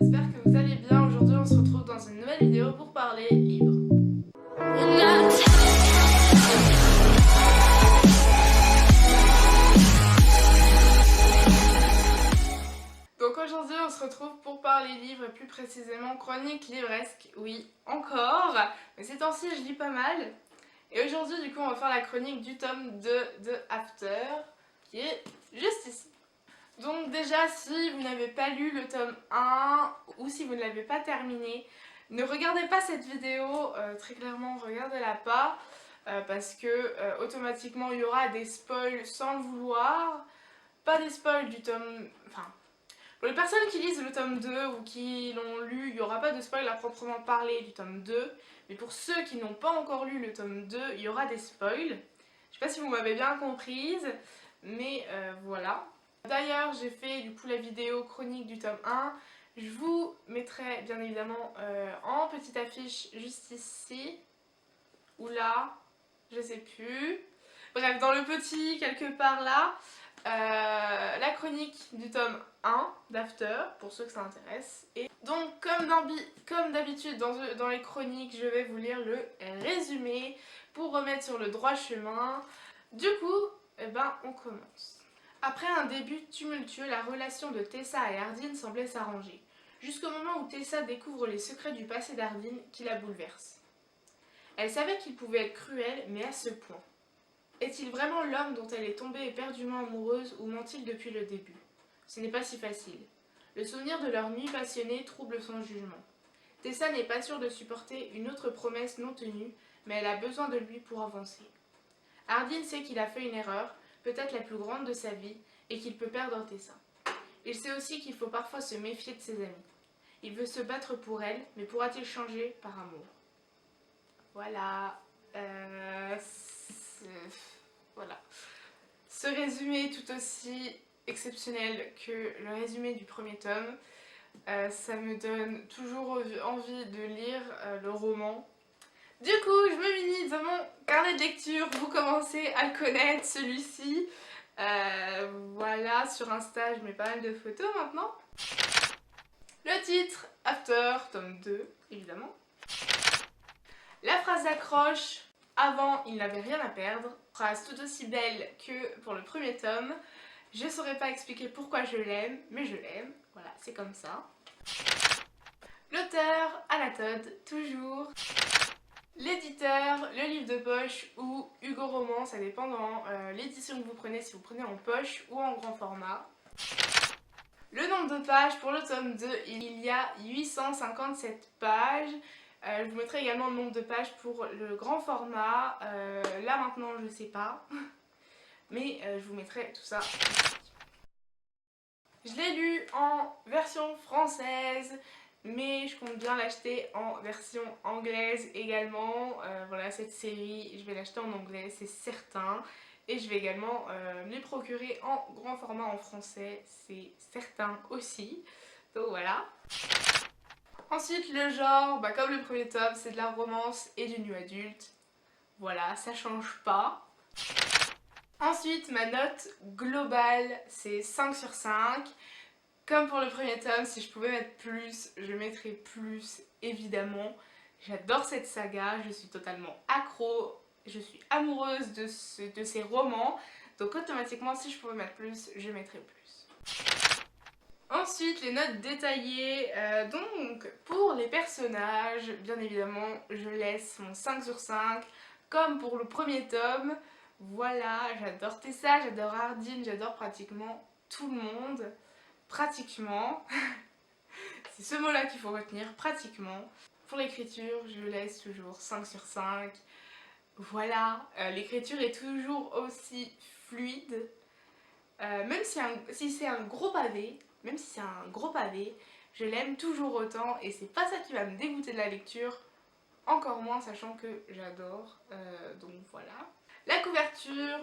j'espère que vous allez bien. Aujourd'hui on se retrouve dans une nouvelle vidéo pour parler livres. Donc aujourd'hui on se retrouve pour parler livres, plus précisément chronique livresque. Oui, encore, mais ces temps-ci je lis pas mal. Et aujourd'hui du coup on va faire la chronique du tome 2 de After, qui est juste ici. Donc déjà, si vous n'avez pas lu le tome 1 ou si vous ne l'avez pas terminé, ne regardez pas cette vidéo, très clairement regardez-la pas, parce que automatiquement il y aura des spoils sans le vouloir. Pas des spoils du tome... Enfin, pour les personnes qui lisent le tome 2 ou qui l'ont lu, il n'y aura pas de spoil à proprement parler du tome 2. Mais pour ceux qui n'ont pas encore lu le tome 2, il y aura des spoils. Je sais pas si vous m'avez bien comprise, mais voilà. D'ailleurs, j'ai fait du coup la vidéo chronique du tome 1. Je vous mettrai bien évidemment en petite affiche juste ici, ou là, je sais plus. Bref, dans le petit, quelque part là, la chronique du tome 1 d'After, pour ceux que ça intéresse. Et donc, comme d'habitude dans les chroniques, je vais vous lire le résumé pour remettre sur le droit chemin. Du coup, eh ben, on commence. Après un début tumultueux, la relation de Tessa et Ardyn semblait s'arranger, jusqu'au moment où Tessa découvre les secrets du passé d'Ardyn qui la bouleversent. Elle savait qu'il pouvait être cruel, mais à ce point. Est-il vraiment l'homme dont elle est tombée éperdument amoureuse ou ment-il depuis le début? Ce n'est pas si facile. Le souvenir de leur nuit passionnée trouble son jugement. Tessa n'est pas sûre de supporter une autre promesse non tenue, mais elle a besoin de lui pour avancer. Ardyn sait qu'il a fait une erreur, peut-être la plus grande de sa vie, et qu'il peut perdre Tessa. Il sait aussi qu'il faut parfois se méfier de ses amis. Il veut se battre pour elle, mais pourra-t-il changer par amour? Voilà. Voilà. Ce résumé est tout aussi exceptionnel que le résumé du premier tome. Ça me donne toujours envie de lire le roman. Du coup, je me munis dans mon carnet de lecture. Vous commencez à le connaître, celui-ci. Voilà, sur Insta, je mets pas mal de photos maintenant. Le titre, After, tome 2, évidemment. La phrase d'accroche, avant, il n'avait rien à perdre. Phrase tout aussi belle que pour le premier tome. Je saurais pas expliquer pourquoi je l'aime, mais je l'aime. Voilà, c'est comme ça. L'auteur, Anatode, toujours. L'éditeur, le livre de poche ou Hugo Roman, ça dépend dans l'édition que vous prenez, si vous prenez en poche ou en grand format. Le nombre de pages pour le tome 2, il y a 857 pages. Je vous mettrai également le nombre de pages pour le grand format. Là maintenant, je sais pas. Mais je vous mettrai tout ça. Je l'ai lu en version française, mais je compte bien l'acheter en version anglaise également. Voilà, cette série, je vais l'acheter en anglais, c'est certain. Et je vais également me les procurer en grand format en français, c'est certain aussi. Donc voilà. Ensuite, le genre, comme le premier tome, c'est de la romance et du nu adulte. Voilà, ça change pas. Ensuite, ma note globale, c'est 5 sur 5. Comme pour le premier tome, si je pouvais mettre plus, je mettrais plus, évidemment. J'adore cette saga, je suis totalement accro, je suis amoureuse de ces romans. Donc automatiquement, si je pouvais mettre plus, je mettrais plus. Ensuite, les notes détaillées. Donc, pour les personnages, bien évidemment, je laisse mon 5 sur 5. Comme pour le premier tome. Voilà, j'adore Tessa, j'adore Ardyn, j'adore pratiquement tout le monde. Pratiquement. C'est ce mot-là qu'il faut retenir, pratiquement. Pour l'écriture, je laisse toujours 5 sur 5. Voilà, l'écriture est toujours aussi fluide. Même si c'est un gros pavé, je l'aime toujours autant et c'est pas ça qui va me dégoûter de la lecture, encore moins sachant que j'adore, donc voilà. La couverture,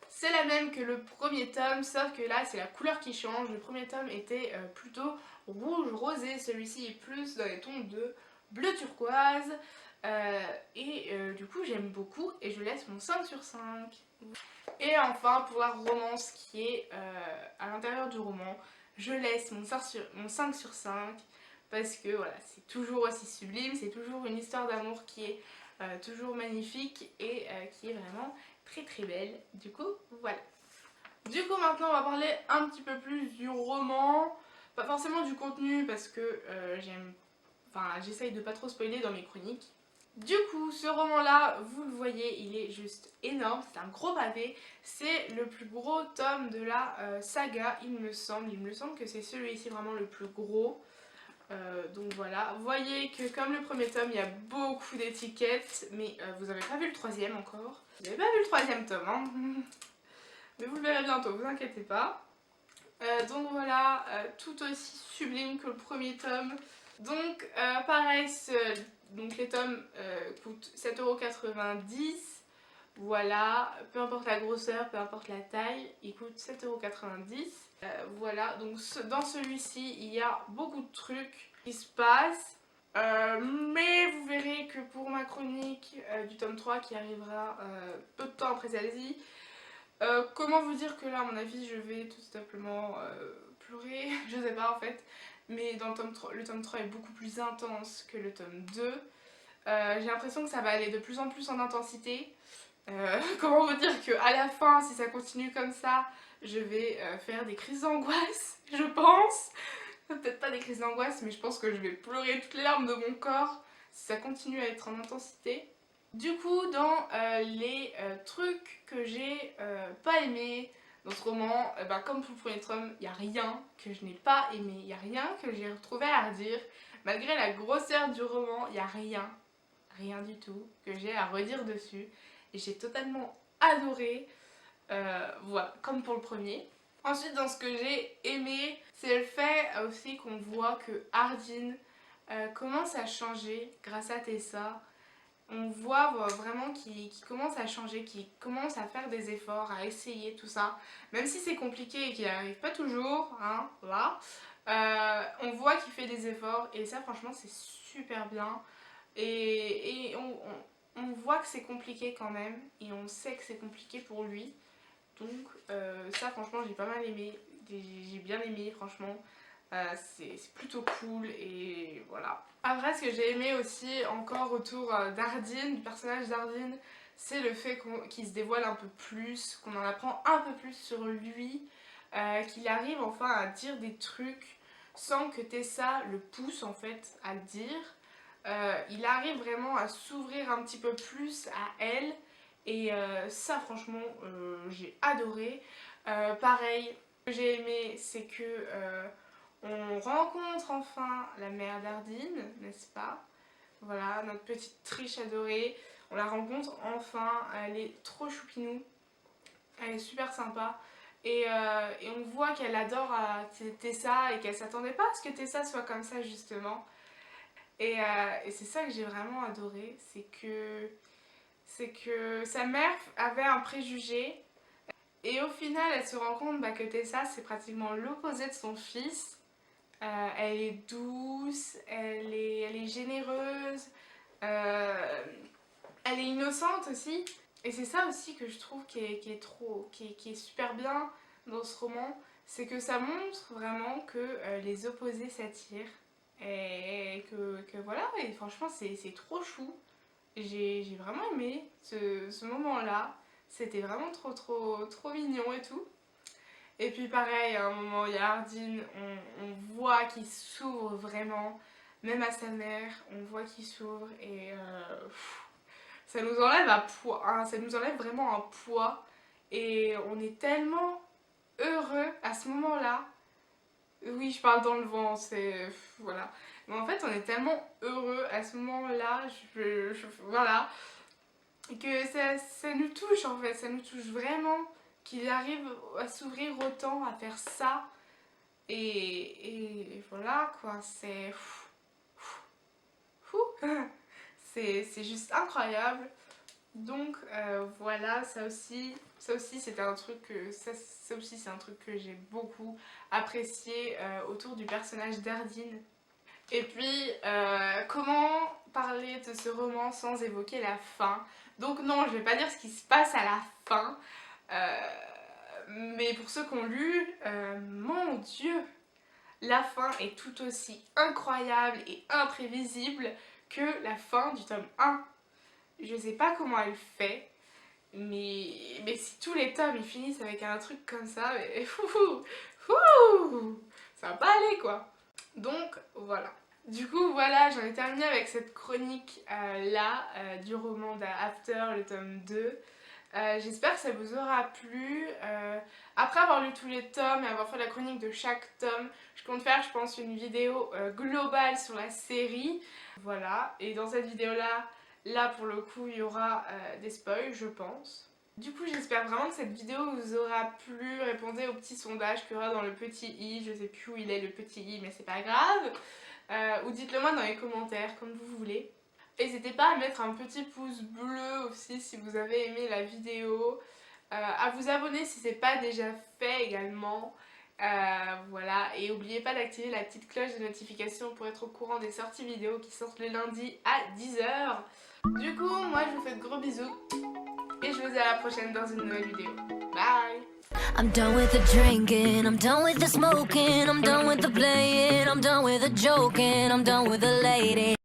c'est la même que le premier tome, sauf que là c'est la couleur qui change. Le premier tome était plutôt rouge rosé, celui-ci est plus dans les tons de bleu turquoise. Du coup j'aime beaucoup et je laisse mon 5 sur 5. Et enfin pour la romance qui est à l'intérieur du roman, je laisse mon 5 sur 5 parce que voilà, c'est toujours aussi sublime, c'est toujours une histoire d'amour qui est toujours magnifique et qui est vraiment très très belle. Du coup, voilà. Du coup, maintenant, on va parler un petit peu plus du roman. Pas forcément du contenu parce que j'essaye de pas trop spoiler dans mes chroniques. Du coup, ce roman-là, vous le voyez, il est juste énorme, c'est un gros pavé. C'est le plus gros tome de la saga, il me semble. Il me semble que c'est celui-ci vraiment le plus gros. Donc voilà, vous voyez que comme le premier tome, il y a beaucoup d'étiquettes, mais vous avez pas vu le troisième encore. Vous n'avez pas vu le troisième tome, hein. Mais vous le verrez bientôt, vous inquiétez pas. Donc voilà, tout aussi sublime que le premier tome. Donc pareil, donc les tomes coûtent 7,90 €. Voilà, peu importe la grosseur, peu importe la taille, ils coûtent 7,90 €. Voilà, donc dans celui-ci, il y a beaucoup de trucs qui se passent. Mais vous verrez que pour ma chronique du tome 3 qui arrivera peu de temps après celle-ci, comment vous dire que là, à mon avis, je vais tout simplement pleurer, je sais pas en fait. Mais dans le tome 3 est beaucoup plus intense que le tome 2. J'ai l'impression que ça va aller de plus en plus en intensité. Comment vous dire qu'à la fin, si ça continue comme ça, je vais faire des crises d'angoisse, je pense. Peut-être pas des crises d'angoisse, mais je pense que je vais pleurer toutes les larmes de mon corps si ça continue à être en intensité. Du coup, dans les trucs que j'ai pas aimé dans ce roman, comme pour le premier tome, il n'y a rien que je n'ai pas aimé, il n'y a rien que j'ai retrouvé à redire. Malgré la grosseur du roman, il n'y a rien du tout que j'ai à redire dessus. Et j'ai totalement adoré, voilà, comme pour le premier. Ensuite, dans ce que j'ai aimé, c'est le fait aussi qu'on voit que Hardin commence à changer grâce à Tessa. On voit vraiment qu'il commence à changer, qu'il commence à faire des efforts, à essayer tout ça. Même si c'est compliqué et qu'il n'y arrive pas toujours, hein, voilà. On voit qu'il fait des efforts et ça franchement c'est super bien. Et on voit que c'est compliqué quand même et on sait que c'est compliqué pour lui. Donc ça franchement j'ai pas mal aimé, j'ai bien aimé franchement. C'est plutôt cool et voilà. Après, ce que j'ai aimé aussi encore autour d'Hardin, du personnage d'Hardin, c'est le fait qu'il se dévoile un peu plus, qu'on en apprend un peu plus sur lui, qu'il arrive enfin à dire des trucs sans que Tessa le pousse en fait à le dire. Il arrive vraiment à s'ouvrir un petit peu plus à elle et ça franchement j'ai adoré. Pareil, ce que j'ai aimé c'est que on rencontre enfin la mère d'Hardin, n'est-ce pas? Voilà, notre petite Trish adorée. On la rencontre enfin, elle est trop choupinou, elle est super sympa. Et on voit qu'elle adore Tessa et qu'elle s'attendait pas à ce que Tessa soit comme ça justement. Et c'est ça que j'ai vraiment adoré, c'est que sa mère avait un préjugé et au final elle se rend compte que Tessa c'est pratiquement l'opposé de son fils. Elle est douce, elle est généreuse, elle est innocente aussi. Et c'est ça aussi que je trouve qui est super bien dans ce roman, c'est que ça montre vraiment que les opposés s'attirent. Et que voilà, et franchement c'est trop chou. J'ai vraiment aimé ce moment-là. C'était vraiment trop mignon et tout. Et puis pareil, à un moment, il y a Hardin, on voit qu'il s'ouvre vraiment, même à sa mère, on voit qu'il s'ouvre et ça nous enlève un poids, hein, ça nous enlève vraiment un poids et on est tellement heureux à ce moment-là. Oui, je parle dans le vent, c'est... voilà. Mais en fait, on est tellement heureux à ce moment-là, voilà, que ça nous touche en fait, ça nous touche vraiment qu'il arrive à s'ouvrir autant, à faire ça. Et voilà quoi, c'est juste incroyable. Donc voilà, ça aussi c'était un truc que ça aussi c'est un truc que j'ai beaucoup apprécié autour du personnage d'Hardin. Et puis comment parler de ce roman sans évoquer la fin? Donc non, je vais pas dire ce qui se passe à la fin. Mais pour ceux qui ont lu, mon Dieu, la fin est tout aussi incroyable et imprévisible que la fin du tome 1. Je sais pas comment elle fait, mais si tous les tomes ils finissent avec un truc comme ça, mais ça va pas aller quoi. Donc voilà. Du coup voilà, j'en ai terminé avec cette chronique là du roman d'After, le tome 2. J'espère que ça vous aura plu. Après avoir lu tous les tomes et avoir fait la chronique de chaque tome, je compte faire, je pense, une vidéo globale sur la série. Voilà, et dans cette vidéo-là, là pour le coup, il y aura des spoils, je pense. Du coup, j'espère vraiment que cette vidéo vous aura plu. Répondez au petit sondage qu'il y aura dans le petit i. Je sais plus où il est le petit i, mais c'est pas grave. Ou dites-le moi dans les commentaires, comme vous voulez. N'hésitez pas à mettre un petit pouce bleu aussi si vous avez aimé la vidéo. À vous abonner si ce n'est pas déjà fait également. Voilà, et n'oubliez pas d'activer la petite cloche de notification pour être au courant des sorties vidéo qui sortent le lundi à 10 h. Du coup, moi je vous fais de gros bisous et je vous dis à la prochaine dans une nouvelle vidéo. Bye! I'm done with the drinking, I'm done with the smoking, I'm done with the playing, I'm done with the joking, I'm done with the lady.